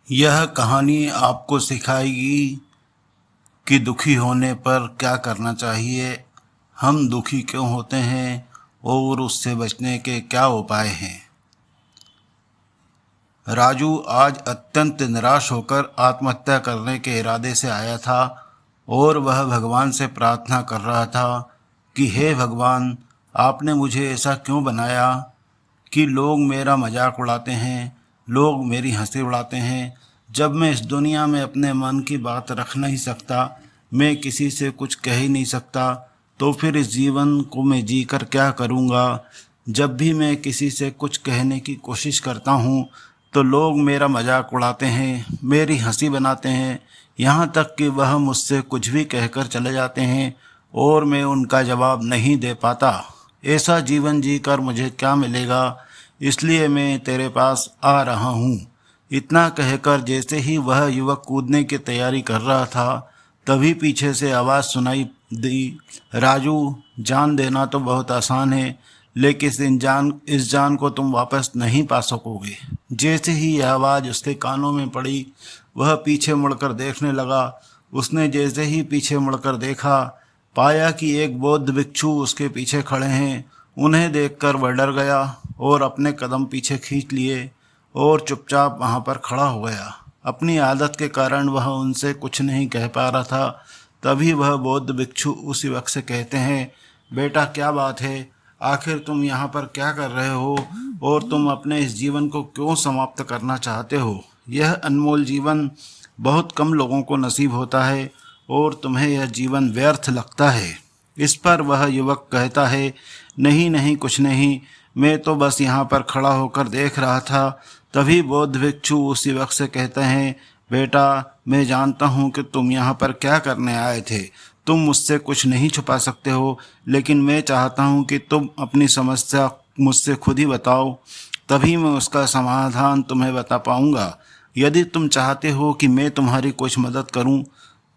यह कहानी आपको सिखाएगी कि दुखी होने पर क्या करना चाहिए, हम दुखी क्यों होते हैं और उससे बचने के क्या उपाय हैं। राजू आज अत्यंत निराश होकर आत्महत्या करने के इरादे से आया था और वह भगवान से प्रार्थना कर रहा था कि हे भगवान, आपने मुझे ऐसा क्यों बनाया कि लोग मेरा मजाक उड़ाते हैं, लोग मेरी हंसी उड़ाते हैं। जब मैं इस दुनिया में अपने मन की बात रख नहीं सकता, मैं किसी से कुछ कह ही नहीं सकता, तो फिर इस जीवन को मैं जी कर क्या करूँगा। जब भी मैं किसी से कुछ कहने की कोशिश करता हूँ तो लोग मेरा मजाक उड़ाते हैं, मेरी हंसी बनाते हैं, यहाँ तक कि वह मुझसे कुछ भी कहकर चले जाते हैं और मैं उनका जवाब नहीं दे पाता। ऐसा जीवन जीकर मुझे क्या मिलेगा, इसलिए मैं तेरे पास आ रहा हूँ। इतना कहकर जैसे ही वह युवक कूदने की तैयारी कर रहा था, तभी पीछे से आवाज़ सुनाई दी, राजू, जान देना तो बहुत आसान है, लेकिन इस जान को तुम वापस नहीं पा सकोगे। जैसे ही यह आवाज़ उसके कानों में पड़ी, वह पीछे मुड़कर देखने लगा। उसने जैसे ही पीछे मुड़कर देखा, पाया कि एक बौद्ध भिक्षु उसके पीछे खड़े हैं। उन्हें देखकर वह डर गया और अपने कदम पीछे खींच लिए और चुपचाप वहाँ पर खड़ा हो गया। अपनी आदत के कारण वह उनसे कुछ नहीं कह पा रहा था। तभी वह बौद्ध भिक्षु उस युवक से कहते हैं, बेटा क्या बात है, आखिर तुम यहाँ पर क्या कर रहे हो और तुम अपने इस जीवन को क्यों समाप्त करना चाहते हो। यह अनमोल जीवन बहुत कम लोगों को नसीब होता है और तुम्हें यह जीवन व्यर्थ लगता है। इस पर वह युवक कहता है, नहीं नहीं, कुछ नहीं, मैं तो बस यहाँ पर खड़ा होकर देख रहा था। तभी बौद्ध भिक्षु उस युवक से कहते हैं, बेटा मैं जानता हूँ कि तुम यहाँ पर क्या करने आए थे, तुम मुझसे कुछ नहीं छुपा सकते हो, लेकिन मैं चाहता हूँ कि तुम अपनी समस्या मुझसे खुद ही बताओ, तभी मैं उसका समाधान तुम्हें बता पाऊँगा। यदि तुम चाहते हो कि मैं तुम्हारी कुछ मदद करूँ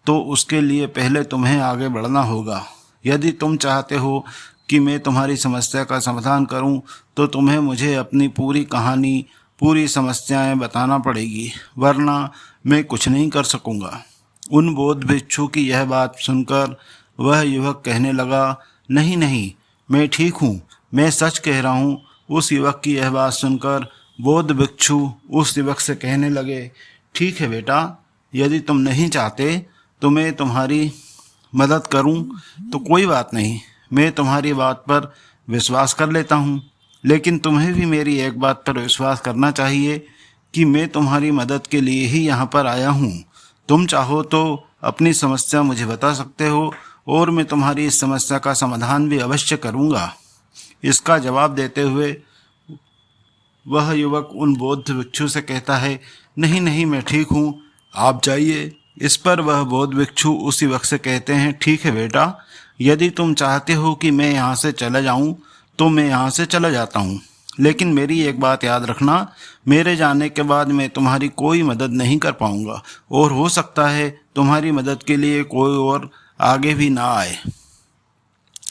तो उसके लिए पहले तुम्हें आगे बढ़ना होगा। यदि तुम चाहते हो कि मैं तुम्हारी समस्या का समाधान करूं, तो तुम्हें मुझे अपनी पूरी कहानी, पूरी समस्याएं बताना पड़ेगी, वरना मैं कुछ नहीं कर सकूंगा। उन बौद्ध भिक्षु की यह बात सुनकर वह युवक कहने लगा, नहीं नहीं, मैं ठीक हूँ, मैं सच कह रहा हूँ। उस युवक की यह बात सुनकर बौद्ध भिक्षु उस युवक से कहने लगे, ठीक है बेटा, यदि तुम नहीं चाहते तो मैं तुम्हारी मदद करूं तो कोई बात नहीं, मैं तुम्हारी बात पर विश्वास कर लेता हूं। लेकिन तुम्हें भी मेरी एक बात पर विश्वास करना चाहिए कि मैं तुम्हारी मदद के लिए ही यहाँ पर आया हूँ। तुम चाहो तो अपनी समस्या मुझे बता सकते हो और मैं तुम्हारी इस समस्या का समाधान भी अवश्य करूँगा। इसका जवाब देते हुए वह युवक उन बौद्ध भिक्षु से कहता है, नहीं नहीं, मैं ठीक हूँ, आप जाइए। इस पर वह बौद्ध भिक्षु उस युवक से कहते हैं, ठीक है बेटा, यदि तुम चाहते हो कि मैं यहाँ से चला जाऊँ तो मैं यहाँ से चला जाता हूँ, लेकिन मेरी एक बात याद रखना, मेरे जाने के बाद मैं तुम्हारी कोई मदद नहीं कर पाऊँगा और हो सकता है तुम्हारी मदद के लिए कोई और आगे भी ना आए।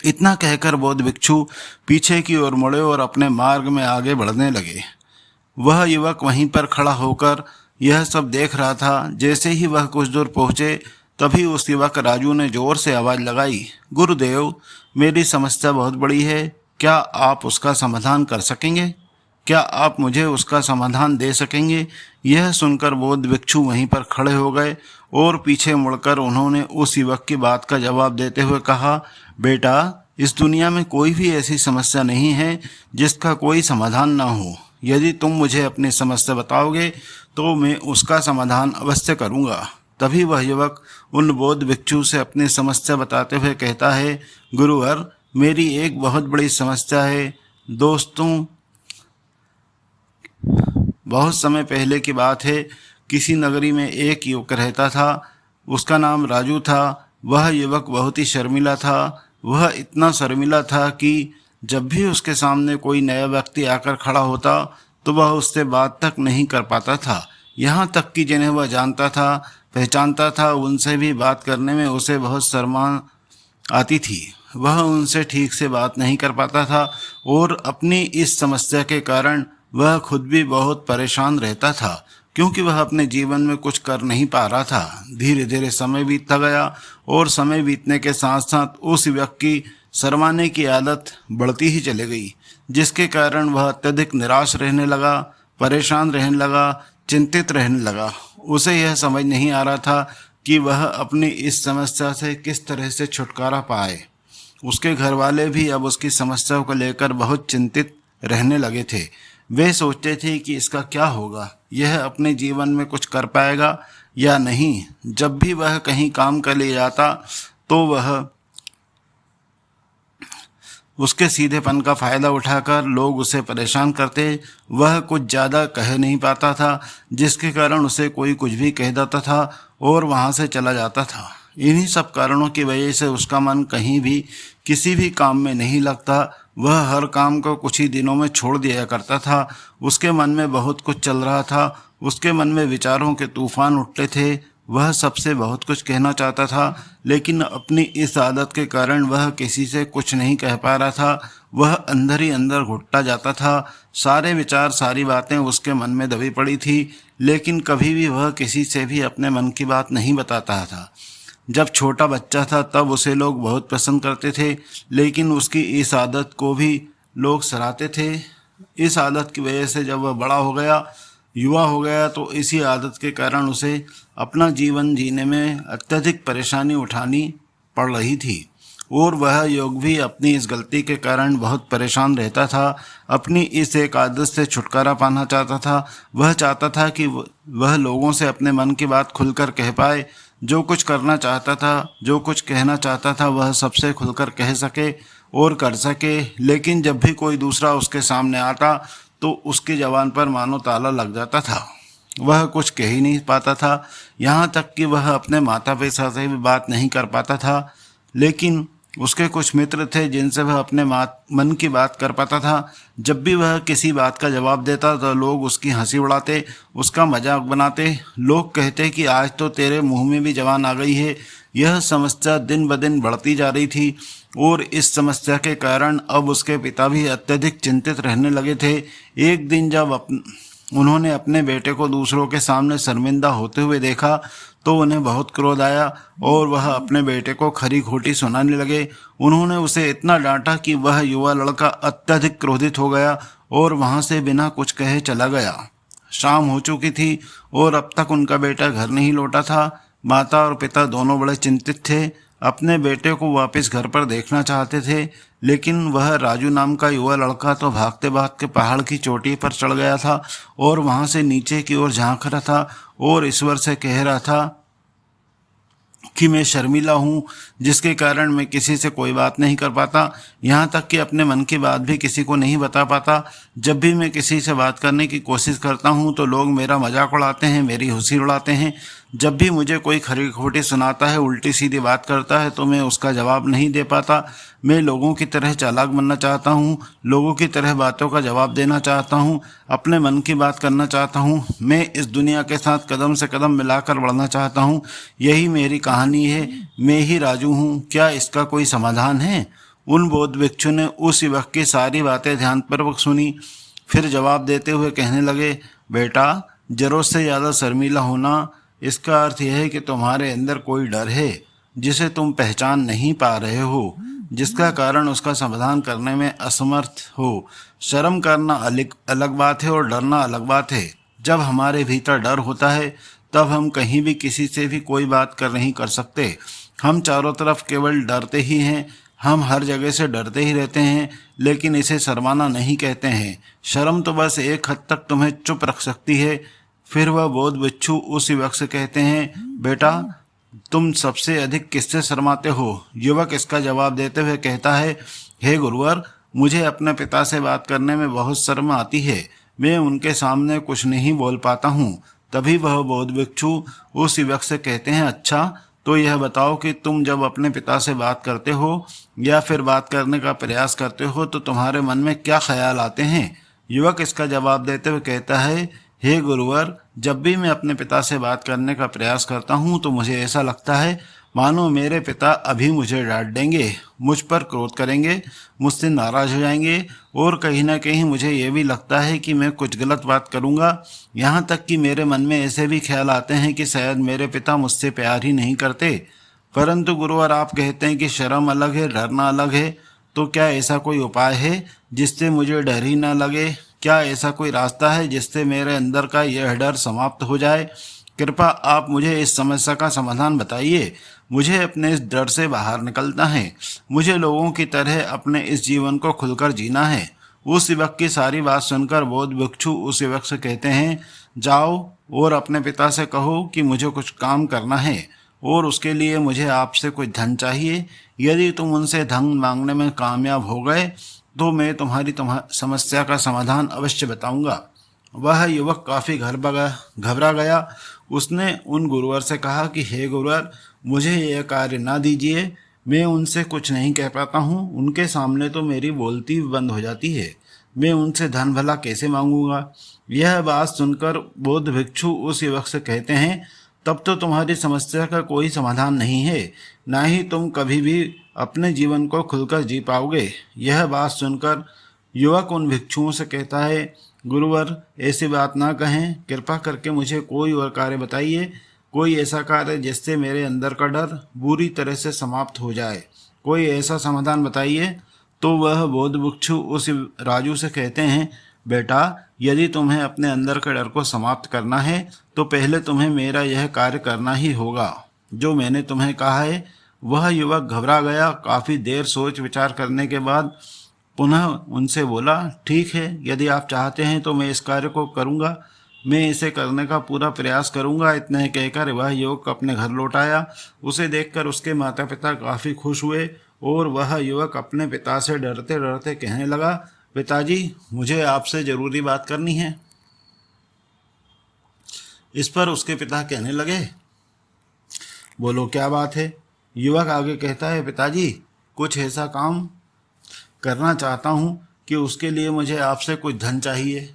इतना कहकर बौद्ध भिक्षु पीछे की ओर मुड़े और अपने मार्ग में आगे बढ़ने लगे। वह युवक वहीं पर खड़ा होकर यह सब देख रहा था। जैसे ही वह कुछ दूर पहुंचे, तभी उस युवक राजू ने जोर से आवाज़ लगाई, गुरुदेव, मेरी समस्या बहुत बड़ी है, क्या आप उसका समाधान कर सकेंगे? क्या आप मुझे उसका समाधान दे सकेंगे? यह सुनकर बौद्ध भिक्षु वहीं पर खड़े हो गए और पीछे मुड़कर उन्होंने उस युवक की बात का जवाब देते हुए कहा, बेटा, इस दुनिया में कोई भी ऐसी समस्या नहीं है जिसका कोई समाधान ना हो। यदि तुम मुझे अपनी समस्या बताओगे तो मैं उसका समाधान अवश्य करूँगा। तभी वह युवक उन बौद्ध भिक्षु से अपनी समस्या बताते हुए कहता है, गुरुवर, मेरी एक बहुत बड़ी समस्या है। दोस्तों, बहुत समय पहले की बात है, किसी नगरी में एक युवक रहता था। उसका नाम राजू था। वह युवक बहुत ही शर्मीला था। वह इतना शर्मीला था कि जब भी उसके सामने कोई नया व्यक्ति आकर खड़ा होता तो वह उससे बात तक नहीं कर पाता था। यहाँ तक कि जिन्हें वह जानता था, पहचानता था, उनसे भी बात करने में उसे बहुत शर्मा आती थी। वह उनसे ठीक से बात नहीं कर पाता था और अपनी इस समस्या के कारण वह खुद भी बहुत परेशान रहता था, क्योंकि वह अपने जीवन में कुछ कर नहीं पा रहा था। धीरे धीरे समय बीतता गया और समय बीतने के साथ साथ उस व्यक्ति की शर्माने की आदत बढ़ती ही चली गई, जिसके कारण वह अत्यधिक निराश रहने लगा, परेशान रहने लगा, चिंतित रहने लगा। उसे यह समझ नहीं आ रहा था कि वह अपनी इस समस्या से किस तरह से छुटकारा पाए। उसके घर वाले भी अब उसकी समस्या को लेकर बहुत चिंतित रहने लगे थे। वे सोचते थे कि इसका क्या होगा, यह अपने जीवन में कुछ कर पाएगा या नहीं। जब भी वह कहीं काम कर ले जाता तो वह उसके सीधेपन का फ़ायदा उठाकर लोग उसे परेशान करते। वह कुछ ज़्यादा कह नहीं पाता था, जिसके कारण उसे कोई कुछ भी कह देता था और वहाँ से चला जाता था। इन्हीं सब कारणों की वजह से उसका मन कहीं भी किसी भी काम में नहीं लगता। वह हर काम को कुछ ही दिनों में छोड़ दिया करता था। उसके मन में बहुत कुछ चल रहा था। उसके मन में विचारों के तूफान उठते थे। वह सबसे बहुत कुछ कहना चाहता था, लेकिन अपनी इस आदत के कारण वह किसी से कुछ नहीं कह पा रहा था। वह अंदर ही अंदर घुटता जाता था। सारे विचार, सारी बातें उसके मन में दबी पड़ी थी, लेकिन कभी भी वह किसी से भी अपने मन की बात नहीं बताता था। जब छोटा बच्चा था तब उसे लोग बहुत पसंद करते थे, लेकिन उसकी इस आदत को भी लोग सराहते थे। इस आदत की वजह से जब वह बड़ा हो गया, युवा हो गया, तो इसी आदत के कारण उसे अपना जीवन जीने में अत्यधिक परेशानी उठानी पड़ रही थी और वह योग भी अपनी इस गलती के कारण बहुत परेशान रहता था। अपनी इस एक आदत से छुटकारा पाना चाहता था। वह चाहता था कि वह लोगों से अपने मन की बात खुलकर कह पाए। जो कुछ करना चाहता था, जो कुछ कहना चाहता था, वह सबसे खुलकर कह सके और कर सके। लेकिन जब भी कोई दूसरा उसके सामने आता तो उसकी ज़बान पर मानो ताला लग जाता था। वह कुछ कह ही नहीं पाता था। यहाँ तक कि वह अपने माता पिता से भी बात नहीं कर पाता था। लेकिन उसके कुछ मित्र थे जिनसे वह अपने मन की बात कर पाता था। जब भी वह किसी बात का जवाब देता तो लोग उसकी हंसी उड़ाते, उसका मजाक बनाते। लोग कहते कि आज तो तेरे मुंह में भी जवान आ गई है। यह समस्या दिन ब दिन बढ़ती जा रही थी और इस समस्या के कारण अब उसके पिता भी अत्यधिक चिंतित रहने लगे थे। एक दिन जब उन्होंने अपने बेटे को दूसरों के सामने शर्मिंदा होते हुए देखा तो उन्हें बहुत क्रोध आया और वह अपने बेटे को खरी खोटी सुनाने लगे। उन्होंने उसे इतना डांटा कि वह युवा लड़का अत्यधिक क्रोधित हो गया और वहाँ से बिना कुछ कहे चला गया। शाम हो चुकी थी और अब तक उनका बेटा घर नहीं लौटा था। माता और पिता दोनों बड़े चिंतित थे। अपने बेटे को वापस घर पर देखना चाहते थे, लेकिन वह राजू नाम का युवा लड़का तो भागते भागते पहाड़ की चोटी पर चढ़ गया था और वहाँ से नीचे की ओर झांक रहा था और ईश्वर से कह रहा था कि मैं शर्मिला हूँ, जिसके कारण मैं किसी से कोई बात नहीं कर पाता। यहाँ तक कि अपने मन की बात भी किसी को नहीं बता पाता। जब भी मैं किसी से बात करने की कोशिश करता हूँ तो लोग मेरा मजाक उड़ाते हैं, मेरी हंसी उड़ाते हैं। जब भी मुझे कोई खरी खोटी सुनाता है, उल्टी सीधी बात करता है, तो मैं उसका जवाब नहीं दे पाता। मैं लोगों की तरह चालाक बनना चाहता हूँ, लोगों की तरह बातों का जवाब देना चाहता हूँ, अपने मन की बात करना चाहता हूँ। मैं इस दुनिया के साथ कदम से कदम मिलाकर बढ़ना चाहता हूँ। यही मेरी कहानी है। मैं ही राजू हूँ। क्या इसका कोई समाधान है? उन बौद्ध भिक्षु ने उस युवक की सारी बातें ध्यानपूर्वक सुनी, फिर जवाब देते हुए कहने लगे, बेटा, जरूरत से ज़्यादा शर्मीला होना, इसका अर्थ यह है कि तुम्हारे अंदर कोई डर है जिसे तुम पहचान नहीं पा रहे हो, जिसका कारण उसका समाधान करने में असमर्थ हो। शर्म करना अलग बात है और डरना अलग बात है। जब हमारे भीतर डर होता है तब हम कहीं भी किसी से भी कोई बात नहीं कर सकते। हम चारों तरफ केवल डरते ही हैं। हम हर जगह से डरते ही रहते हैं, लेकिन इसे शर्माना नहीं कहते हैं। शर्म तो बस एक हद तक तुम्हें चुप रख सकती है। फिर वह बौद्ध भिक्षु उस युवक से कहते हैं, बेटा, तुम सबसे अधिक किससे शर्माते हो? युवक इसका जवाब देते हुए कहता है, हे गुरुवर, मुझे अपने पिता से बात करने में बहुत शर्म आती है। मैं उनके सामने कुछ नहीं बोल पाता हूँ। तभी वह बौद्ध भिक्षु उस युवक से कहते हैं, अच्छा, तो यह बताओ कि तुम जब अपने पिता से बात करते हो या फिर बात करने का प्रयास करते हो तो तुम्हारे मन में क्या ख्याल आते हैं? युवक इसका जवाब देते हुए कहता है, हे गुरुवर, जब भी मैं अपने पिता से बात करने का प्रयास करता हूँ तो मुझे ऐसा लगता है मानो मेरे पिता अभी मुझे डांट देंगे, मुझ पर क्रोध करेंगे, मुझसे नाराज हो जाएंगे और कहीं ना कहीं मुझे ये भी लगता है कि मैं कुछ गलत बात करूँगा। यहाँ तक कि मेरे मन में ऐसे भी ख्याल आते हैं कि शायद मेरे पिता मुझसे प्यार ही नहीं करते। परंतु गुरुवर, आप कहते हैं कि शर्म अलग है, डरना अलग है, तो क्या ऐसा कोई उपाय है जिससे मुझे डर ही ना लगे? क्या ऐसा कोई रास्ता है जिससे मेरे अंदर का यह डर समाप्त हो जाए? कृपा आप मुझे इस समस्या का समाधान बताइए। मुझे अपने इस डर से बाहर निकलना है। मुझे लोगों की तरह अपने इस जीवन को खुलकर जीना है। उस युवक की सारी बात सुनकर बौद्ध भिक्षु उस युवक से कहते हैं, जाओ और अपने पिता से कहो कि मुझे कुछ काम करना है और उसके लिए मुझे आपसे कुछ धन चाहिए। यदि तुम उनसे धन मांगने में कामयाब हो गए तो मैं तुम्हारी समस्या का समाधान अवश्य बताऊंगा। वह युवक काफ़ी घबरा गया। उसने उन गुरुवर से कहा कि हे गुरुवर, मुझे यह कार्य ना दीजिए। मैं उनसे कुछ नहीं कह पाता हूँ। उनके सामने तो मेरी बोलती बंद हो जाती है। मैं उनसे धन भला कैसे मांगूंगा? यह बात सुनकर बौद्ध भिक्षु उस युवक से कहते हैं, तब तो तुम्हारी समस्या का कोई समाधान नहीं है, ना ही तुम कभी भी अपने जीवन को खुलकर जी पाओगे। यह बात सुनकर युवक उन भिक्षुओं से कहता है, गुरुवर, ऐसी बात ना कहें। कृपा करके मुझे कोई और कार्य बताइए, कोई ऐसा कार्य जिससे मेरे अंदर का डर बुरी तरह से समाप्त हो जाए। कोई ऐसा समाधान बताइए। तो वह बौद्ध भिक्षु उस राजू से कहते हैं, बेटा, यदि तुम्हें अपने अंदर के डर को समाप्त करना है तो पहले तुम्हें मेरा यह कार्य करना ही होगा जो मैंने तुम्हें कहा है। वह युवक घबरा गया। काफ़ी देर सोच विचार करने के बाद पुनः उनसे बोला, ठीक है, यदि आप चाहते हैं तो मैं इस कार्य को करूँगा। मैं इसे करने का पूरा प्रयास करूँगा। इतना कहकर वह युवक अपने घर लौट आया। उसे देखकर उसके माता पिता काफ़ी खुश हुए और वह युवक अपने पिता से डरते डरते कहने लगा, पिताजी, मुझे आपसे ज़रूरी बात करनी है। इस पर उसके पिता कहने लगे, बोलो क्या बात है? युवक आगे कहता है, पिताजी, कुछ ऐसा काम करना चाहता हूँ कि उसके लिए मुझे आपसे कुछ धन चाहिए।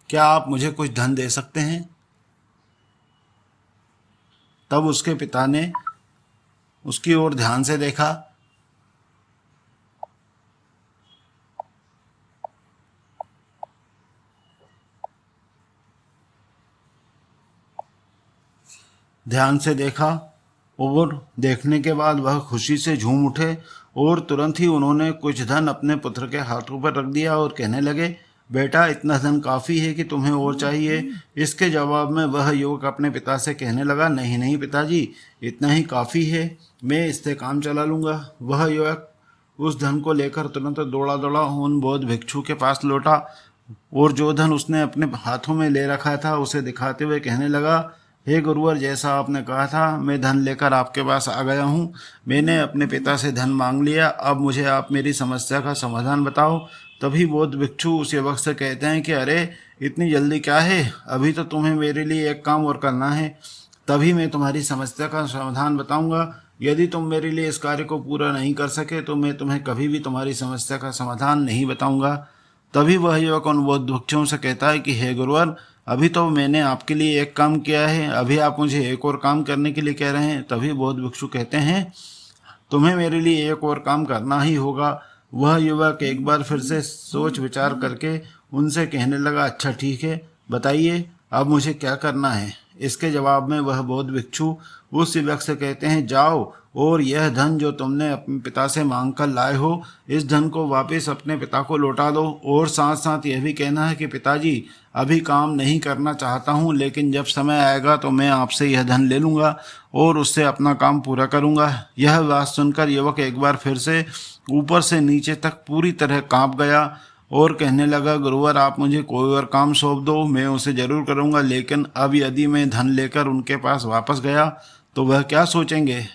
क्या आप मुझे कुछ धन दे सकते हैं? तब उसके पिता ने उसकी ओर ध्यान से देखा। ध्यान से देखा और देखने के बाद वह खुशी से झूम उठे और तुरंत ही उन्होंने कुछ धन अपने पुत्र के हाथों पर रख दिया और कहने लगे, बेटा, इतना धन काफ़ी है कि तुम्हें और चाहिए? इसके जवाब में वह युवक अपने पिता से कहने लगा, नहीं नहीं पिताजी, इतना ही काफ़ी है, मैं इससे काम चला लूँगा। वह युवक उस धन को लेकर तुरंत दौड़ा दौड़ा उन बौद्ध भिक्षु के पास लौटा और जो धन उसने अपने हाथों में ले रखा था उसे दिखाते हुए कहने लगा, हे गुरुवर, जैसा आपने कहा था मैं धन लेकर आपके पास आ गया हूँ। मैंने अपने पिता से धन मांग लिया। अब मुझे आप मेरी समस्या का समाधान बताओ। तभी बौद्ध भिक्षु उस युवक से कहते हैं कि अरे, इतनी जल्दी क्या है? अभी तो तुम्हें मेरे लिए एक काम और करना है, तभी मैं तुम्हारी समस्या का समाधान बताऊंगा। यदि तुम मेरे लिए इस कार्य को पूरा नहीं कर सके तो मैं तुम्हें कभी भी तुम्हारी समस्या का समाधान नहीं बताऊंगा। तभी वह युवक उन बौद्ध भिक्षुओं से कहता है कि हे गुरुवर, अभी तो मैंने आपके लिए एक काम किया है, अभी आप मुझे एक और काम करने के लिए कह रहे हैं। तभी बौद्ध भिक्षु कहते हैं, तुम्हें मेरे लिए एक और काम करना ही होगा। वह युवक एक बार फिर से सोच विचार करके उनसे कहने लगा, अच्छा ठीक है, बताइए अब मुझे क्या करना है? इसके जवाब में वह बौद्ध भिक्षु उस युवक से कहते हैं, जाओ और यह धन जो तुमने अपने पिता से मांग कर लाए हो, इस धन को वापस अपने पिता को लौटा दो और साथ साथ यह भी कहना है कि पिताजी, अभी काम नहीं करना चाहता हूँ, लेकिन जब समय आएगा तो मैं आपसे यह धन ले लूँगा और उससे अपना काम पूरा करूँगा। यह बात सुनकर युवक एक बार फिर से ऊपर से नीचे तक पूरी तरह काँप गया और कहने लगा, गुरुवर, आप मुझे कोई और काम सौंप दो, मैं उसे ज़रूर करूँगा, लेकिन अब यदि मैं धन लेकर उनके पास वापस गया तो वह क्या सोचेंगे?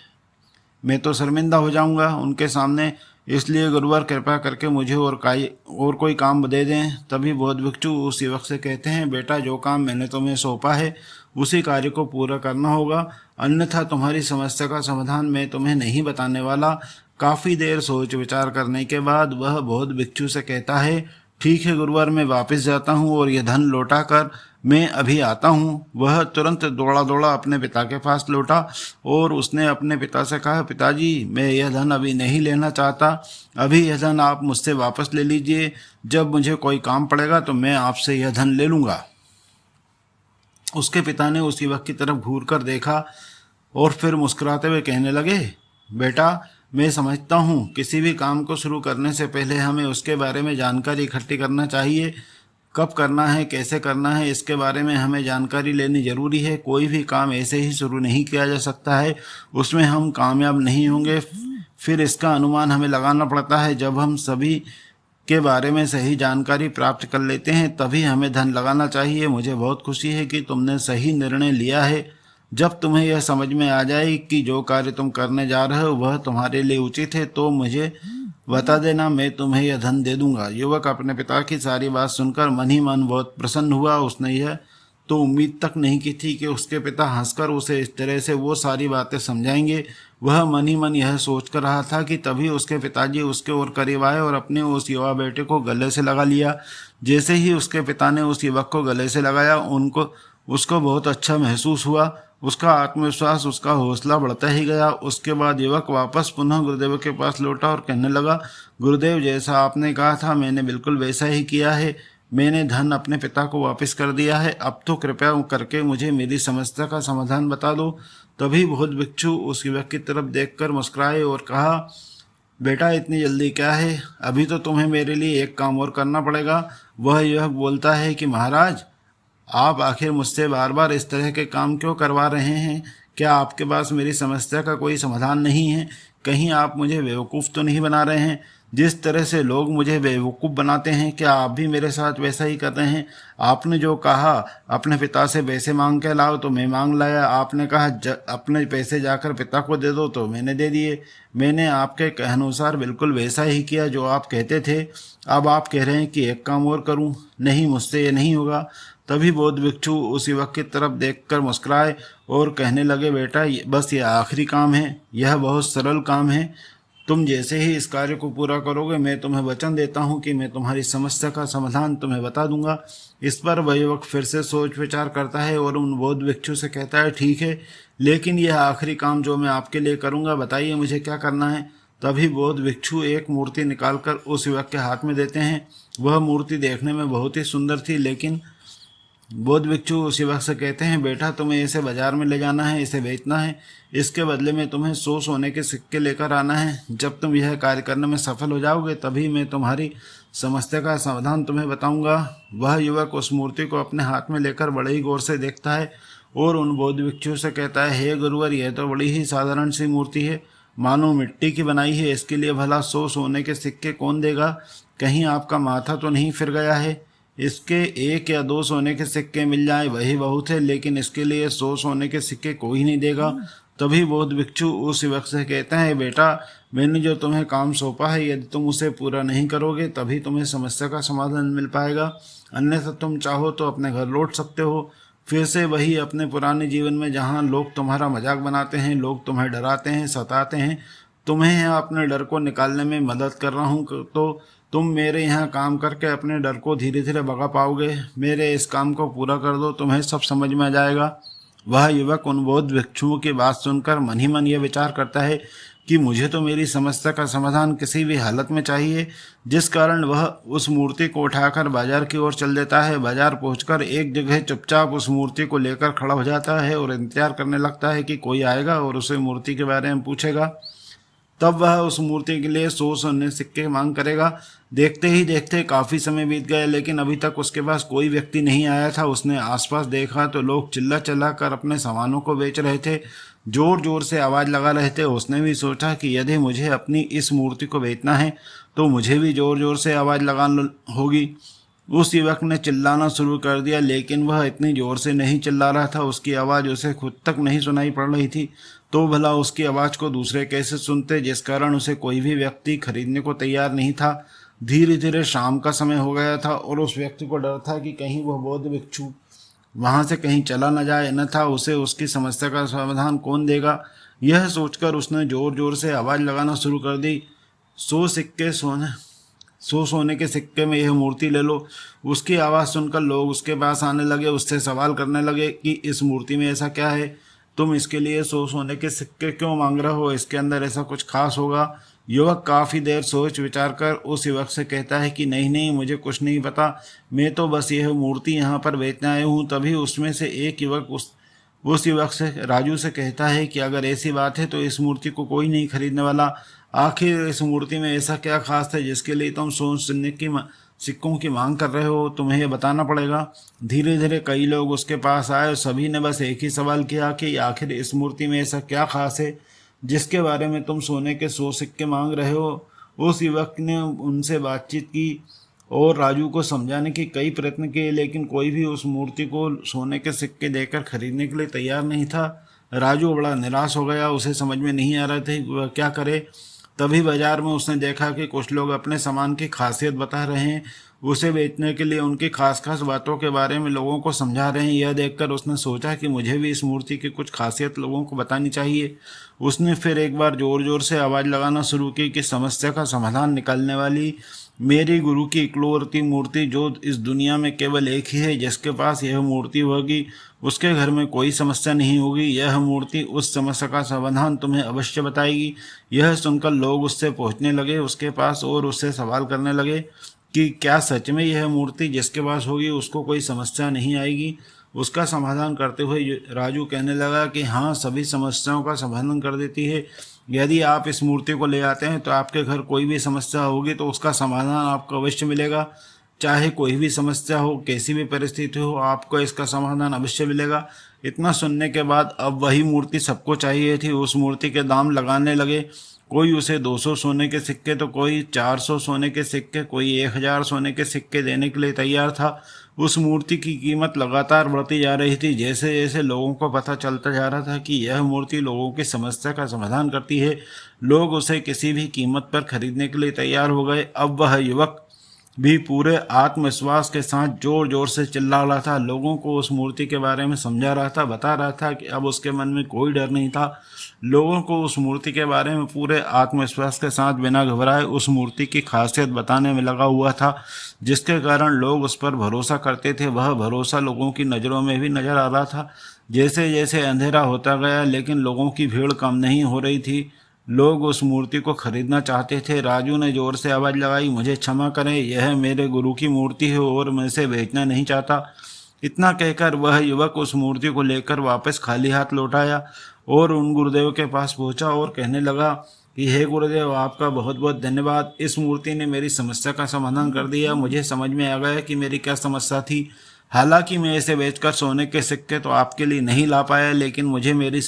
मैं तो शर्मिंदा हो जाऊंगा उनके सामने। इसलिए गुरुवर, कृपा करके मुझे और कोई काम दे दें। तभी बौद्ध भिक्षु उस युवक से कहते हैं, बेटा, जो काम मैंने तुम्हें सौंपा है उसी कार्य को पूरा करना होगा, अन्यथा तुम्हारी समस्या का समाधान मैं तुम्हें नहीं बताने वाला। काफ़ी देर सोच विचार करने के बाद वह बौद्ध भिक्षु से कहता है, ठीक है गुरुवर, मैं वापस जाता हूँ और यह धन लौटा कर मैं अभी आता हूँ। वह तुरंत दौड़ा दौड़ा अपने पिता के पास लौटा और उसने अपने पिता से कहा, पिताजी मैं यह धन अभी नहीं लेना चाहता, अभी यह धन आप मुझसे वापस ले लीजिए, जब मुझे कोई काम पड़ेगा तो मैं आपसे यह धन ले लूँगा। उसके पिता ने उस युवक की तरफ घूर कर देखा और फिर मुस्कुराते हुए कहने लगे, बेटा मैं समझता हूँ किसी भी काम को शुरू करने से पहले हमें उसके बारे में जानकारी इकट्ठी करना चाहिए। कब करना है, कैसे करना है, इसके बारे में हमें जानकारी लेनी ज़रूरी है। कोई भी काम ऐसे ही शुरू नहीं किया जा सकता है, उसमें हम कामयाब नहीं होंगे। फिर इसका अनुमान हमें लगाना पड़ता है। जब हम सभी के बारे में सही जानकारी प्राप्त कर लेते हैं तभी हमें धन लगाना चाहिए। मुझे बहुत खुशी है कि तुमने सही निर्णय लिया है। जब तुम्हें यह समझ में आ जाए कि जो कार्य तुम करने जा रहे हो वह तुम्हारे लिए उचित है तो मुझे बता देना, मैं तुम्हें यह धन दे दूंगा। युवक अपने पिता की सारी बात सुनकर मन ही मन बहुत प्रसन्न हुआ। उसने यह तो उम्मीद तक नहीं की थी कि उसके पिता हंसकर उसे इस तरह से वो सारी बातें समझाएंगे। वह मन ही मन यह सोच कर रहा था कि तभी उसके पिताजी उसके ओर करीब आए और अपने उस युवा बेटे को गले से लगा लिया। जैसे ही उसके पिता ने उस युवक को गले से लगाया उसको बहुत अच्छा महसूस हुआ। उसका आत्मविश्वास, उसका हौसला बढ़ता ही गया। उसके बाद युवक वापस पुनः गुरुदेव के पास लौटा और कहने लगा, गुरुदेव जैसा आपने कहा था मैंने बिल्कुल वैसा ही किया है। मैंने धन अपने पिता को वापस कर दिया है। अब तो कृपया करके मुझे मेरी समस्या का समाधान बता दो। तभी बौद्ध भिक्षु उस युवक की तरफ देखकर मुस्कुराए और कहा, बेटा इतनी जल्दी क्या है, अभी तो तुम्हें मेरे लिए एक काम और करना पड़ेगा। वह युवक बोलता है कि महाराज आप आखिर मुझसे बार बार इस तरह के काम क्यों करवा रहे हैं? क्या आपके पास मेरी समस्या का कोई समाधान नहीं है? कहीं आप मुझे बेवकूफ़ तो नहीं बना रहे हैं? जिस तरह से लोग मुझे बेवकूफ़ बनाते हैं क्या आप भी मेरे साथ वैसा ही कर रहे हैं? आपने जो कहा अपने पिता से पैसे मांग के लाओ तो मैं मांग लाया। आपने कहा अपने पैसे जाकर पिता को दे दो तो मैंने दे दिए। मैंने आपके कहनुसार बिल्कुल वैसा ही किया जो आप कहते थे। अब आप कह रहे हैं कि एक काम और करूं? नहीं, मुझसे ये नहीं होगा। तभी बौद्ध भिक्षु उस युवक की तरफ देखकर मुस्कुराए और कहने लगे, बेटा बस ये आखिरी काम है, यह बहुत सरल काम है। तुम जैसे ही इस कार्य को पूरा करोगे मैं तुम्हें वचन देता हूँ कि मैं तुम्हारी समस्या का समाधान तुम्हें बता दूंगा। इस पर वह युवक फिर से सोच विचार करता है और उन बौद्ध भिक्षु से कहता है, ठीक है, लेकिन यह आखिरी काम जो मैं आपके लिए करूँगा, बताइए मुझे क्या करना है। तभी बौद्ध भिक्षु एक मूर्ति निकालकर उस युवक के हाथ में देते हैं। वह मूर्ति देखने में बहुत ही सुंदर थी, लेकिन बौद्ध भिक्षु उस युवक से कहते हैं, बेटा तुम्हें इसे बाजार में ले जाना है, इसे बेचना है। इसके बदले में तुम्हें 100 सोने के सिक्के लेकर आना है। जब तुम यह कार्य करने में सफल हो जाओगे तभी मैं तुम्हारी समस्या का समाधान तुम्हें बताऊंगा। वह युवक उस मूर्ति को अपने हाथ में लेकर बड़े ही गौर से देखता है और उन बौद्ध भिक्षु से कहता है, हे गुरुवर यह तो बड़ी ही साधारण सी मूर्ति है, मानो मिट्टी की बनाई है। इसके लिए भला 100 सोने के सिक्के कौन देगा? कहीं आपका माथा तो नहीं फिर गया है? इसके 1 या 2 सोने के सिक्के मिल जाए वही बहुत है, लेकिन इसके लिए 100 सोने के सिक्के कोई नहीं देगा। तभी बौद्ध भिक्षु उस युवक से कहते हैं, बेटा मैंने जो तुम्हें काम सौंपा है यदि तुम उसे पूरा नहीं करोगे तभी तुम्हें समस्या का समाधान मिल पाएगा, अन्यथा तुम चाहो तो अपने घर लौट सकते हो। फिर से वही अपने पुराने जीवन में जहाँ लोग तुम्हारा मजाक बनाते हैं, लोग तुम्हें डराते हैं, सताते हैं। तुम्हें अपने डर को निकालने में मदद कर रहा हूँ तो तुम मेरे यहाँ काम करके अपने डर को धीरे धीरे भगा पाओगे। मेरे इस काम को पूरा कर दो, तुम्हें सब समझ में आ जाएगा। वह युवक उन बौद्ध भिक्षुओं की बात सुनकर मन ही मन यह विचार करता है कि मुझे तो मेरी समस्या का समाधान किसी भी हालत में चाहिए, जिस कारण वह उस मूर्ति को उठाकर बाजार की ओर चल देता है। बाजार पहुंचकर एक जगह चुपचाप उस मूर्ति को लेकर खड़ा हो जाता है और इंतजार करने लगता है कि कोई आएगा और उसे मूर्ति के बारे में पूछेगा। तब वह उस मूर्ति के लिए 100 सोने सिक्के मांग करेगा। देखते ही देखते काफ़ी समय बीत गया, लेकिन अभी तक उसके पास कोई व्यक्ति नहीं आया था। उसने आसपास देखा तो लोग चिल्ला चिल्ला कर अपने सामानों को बेच रहे थे, जोर जोर से आवाज़ लगा रहे थे। उसने भी सोचा कि यदि मुझे अपनी इस मूर्ति को बेचना है तो मुझे भी जोर जोर से आवाज़ लगाना होगी। उस युवक ने चिल्लाना शुरू कर दिया, लेकिन वह इतनी ज़ोर से नहीं चिल्ला रहा था, उसकी आवाज़ उसे खुद तक नहीं सुनाई पड़ रही थी। तो भला उसकी आवाज़ को दूसरे कैसे सुनते, जिस कारण उसे कोई भी व्यक्ति खरीदने को तैयार नहीं था। धीरे धीरे शाम का समय हो गया था और उस व्यक्ति को डर था कि कहीं वह बौद्ध भिक्षु वहाँ से कहीं चला न जाए, अन्यथा उसे उसकी समस्या का समाधान कौन देगा। यह सोचकर उसने ज़ोर ज़ोर से आवाज़ लगाना शुरू कर दी, 100 सिक्के सोने सोने के सिक्के में यह मूर्ति ले लो। उसकी आवाज़ सुनकर लोग उसके पास आने लगे, उससे सवाल करने लगे कि इस मूर्ति में ऐसा क्या है, तुम इसके लिए सोने के सिक्के क्यों मांग रहे हो, इसके अंदर ऐसा कुछ खास होगा। युवक काफ़ी देर सोच विचार कर उस युवक से कहता है कि नहीं नहीं, मुझे कुछ नहीं पता, मैं तो बस यह मूर्ति यहाँ पर बेचने आया हूँ। तभी उसमें से एक युवक उस युवक से, राजू से कहता है कि अगर ऐसी बात है तो इस मूर्ति को कोई नहीं खरीदने वाला। आखिर इस मूर्ति में ऐसा क्या खास है जिसके लिए तुम सोने की सिक्कों की मांग कर रहे हो, तुम्हें ये बताना पड़ेगा। धीरे धीरे कई लोग उसके पास आए और सभी ने बस एक ही सवाल किया कि आखिर इस मूर्ति में ऐसा क्या खास है जिसके बारे में तुम सोने के 100 सिक्के मांग रहे हो। उस युवक ने उनसे बातचीत की और राजू को समझाने की कई प्रयत्न किए, लेकिन कोई भी उस मूर्ति को सोने के सिक्के देकर खरीदने के लिए तैयार नहीं था। राजू बड़ा निराश हो गया, उसे समझ में नहीं आ रहा था वह क्या करे। तभी बाजार में उसने देखा कि कुछ लोग अपने सामान की खासियत बता रहे हैं, उसे बेचने के लिए उनकी खास खास बातों के बारे में लोगों को समझा रहे हैं। यह देखकर उसने सोचा कि मुझे भी इस मूर्ति की कुछ खासियत लोगों को बतानी चाहिए। उसने फिर एक बार ज़ोर ज़ोर से आवाज़ लगाना शुरू की कि समस्या का समाधान निकालने वाली मेरी गुरु की इकलौती मूर्ति, जो इस दुनिया में केवल एक ही है, जिसके पास यह मूर्ति होगी उसके घर में कोई समस्या नहीं होगी। यह मूर्ति उस समस्या का समाधान तुम्हें अवश्य बताएगी। यह सुनकर लोग उससे पहुंचने लगे उसके पास और उससे सवाल करने लगे कि क्या सच में यह मूर्ति जिसके पास होगी उसको कोई समस्या नहीं आएगी। उसका समाधान करते हुए राजू कहने लगा कि हाँ, सभी समस्याओं का समाधान कर देती है। यदि आप इस मूर्ति को ले आते हैं तो आपके घर कोई भी समस्या होगी तो उसका समाधान आपको अवश्य मिलेगा। चाहे कोई भी समस्या हो, कैसी भी परिस्थिति हो, आपको इसका समाधान अवश्य मिलेगा। इतना सुनने के बाद अब वही मूर्ति सबको चाहिए थी। उस मूर्ति के दाम लगाने लगे, कोई उसे 200 सोने के सिक्के तो कोई 400 सोने के सिक्के, कोई 1000 सोने के सिक्के देने के लिए तैयार था। उस मूर्ति की कीमत लगातार बढ़ती जा रही थी। जैसे जैसे लोगों को पता चलता जा रहा था कि यह मूर्ति लोगों की समस्या का समाधान करती है, लोग उसे किसी भी कीमत पर खरीदने के लिए तैयार हो गए। अब वह युवक भी पूरे आत्मविश्वास के साथ जोर जोर से चिल्ला रहा था, लोगों को उस मूर्ति के बारे में समझा रहा था, बता रहा था कि अब उसके मन में कोई डर नहीं था। लोगों को उस मूर्ति के बारे में पूरे आत्मविश्वास के साथ बिना घबराए उस मूर्ति की खासियत बताने में लगा हुआ था, जिसके कारण लोग उस पर भरोसा करते थे। वह भरोसा लोगों की नज़रों में भी नज़र आ रहा था। जैसे जैसे अंधेरा होता गया, लेकिन लोगों की भीड़ कम नहीं हो रही थी। लोग उस मूर्ति को खरीदना चाहते थे। राजू ने जोर से आवाज़ लगाई, मुझे क्षमा करें, यह मेरे गुरु की मूर्ति है और मैं इसे बेचना नहीं चाहता। इतना कहकर वह युवक उस मूर्ति को लेकर वापस खाली हाथ लौट आया और उन गुरुदेव के पास पहुंचा और कहने लगा कि हे गुरुदेव, आपका बहुत बहुत धन्यवाद। इस मूर्ति ने मेरी समस्या का समाधान कर दिया। मुझे समझ में आ गया कि मेरी क्या समस्या थी। हालांकि मैं इसे बेचकर सोने के सिक्के तो आपके लिए नहीं ला पाया, लेकिन मुझे मेरी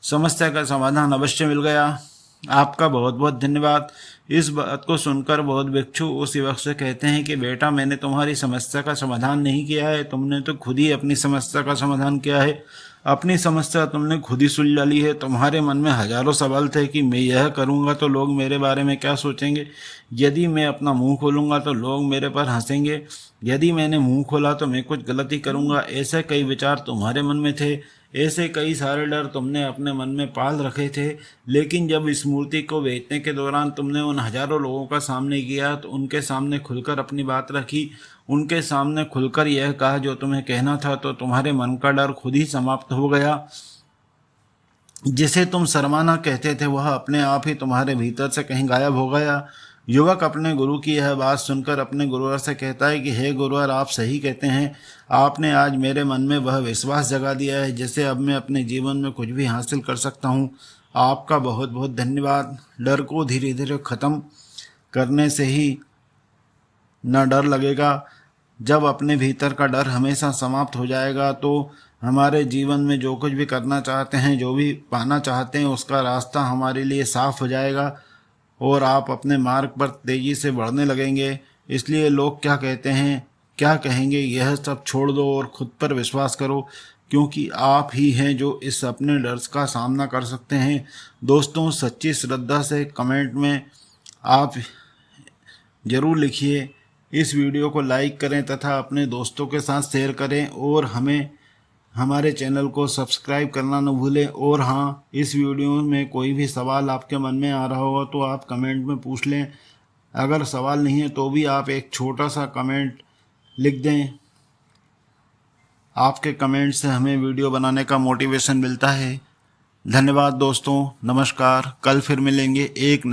समस्या का समाधान अवश्य मिल गया। आपका बहुत बहुत धन्यवाद। इस बात को सुनकर बहुत भिक्षु उस युवक से कहते हैं कि बेटा, मैंने तुम्हारी समस्या का समाधान नहीं किया है, तुमने तो खुद ही अपनी समस्या का समाधान किया है। अपनी समस्या तुमने खुद ही सुलझा ली है। तुम्हारे मन में हजारों सवाल थे कि मैं यह करूँगा तो लोग मेरे बारे में क्या सोचेंगे, यदि मैं अपना मुंह खोलूँगा तो लोग मेरे पर हंसेंगे, यदि मैंने मुंह खोला तो मैं कुछ गलती करूँगा, ऐसे कई विचार तुम्हारे मन में थे। ऐसे कई सारे डर तुमने अपने मन में पाल रखे थे। लेकिन जब इस मूर्ति को बेचने के दौरान तुमने उन हजारों लोगों का सामने किया तो उनके सामने खुलकर अपनी बात रखी, उनके सामने खुलकर यह कहा जो तुम्हें कहना था, तो तुम्हारे मन का डर खुद ही समाप्त हो गया। जिसे तुम शर्माना कहते थे वह अपने आप ही तुम्हारे भीतर से कहीं गायब हो गया। युवक अपने गुरु की यह बात सुनकर अपने गुरुवर से कहता है कि हे गुरुवर, आप सही कहते हैं। आपने आज मेरे मन में वह विश्वास जगा दिया है जिससे अब मैं अपने जीवन में कुछ भी हासिल कर सकता हूँ। आपका बहुत बहुत धन्यवाद। डर को धीरे धीरे ख़त्म करने से ही न डर लगेगा। जब अपने भीतर का डर हमेशा समाप्त हो जाएगा तो हमारे जीवन में जो कुछ भी करना चाहते हैं, जो भी पाना चाहते हैं, उसका रास्ता हमारे लिए साफ हो जाएगा और आप अपने मार्ग पर तेज़ी से बढ़ने लगेंगे। इसलिए लोग क्या कहते हैं, क्या कहेंगे, यह सब छोड़ दो और खुद पर विश्वास करो, क्योंकि आप ही हैं जो इस अपने डर का सामना कर सकते हैं। दोस्तों, सच्ची श्रद्धा से कमेंट में आप ज़रूर लिखिए। इस वीडियो को लाइक करें तथा अपने दोस्तों के साथ शेयर करें और हमारे चैनल को सब्सक्राइब करना न भूलें। और हाँ, इस वीडियो में कोई भी सवाल आपके मन में आ रहा हो तो आप कमेंट में पूछ लें। अगर सवाल नहीं है तो भी आप एक छोटा सा कमेंट लिख दें। आपके कमेंट से हमें वीडियो बनाने का मोटिवेशन मिलता है। धन्यवाद दोस्तों, नमस्कार। कल फिर मिलेंगे एक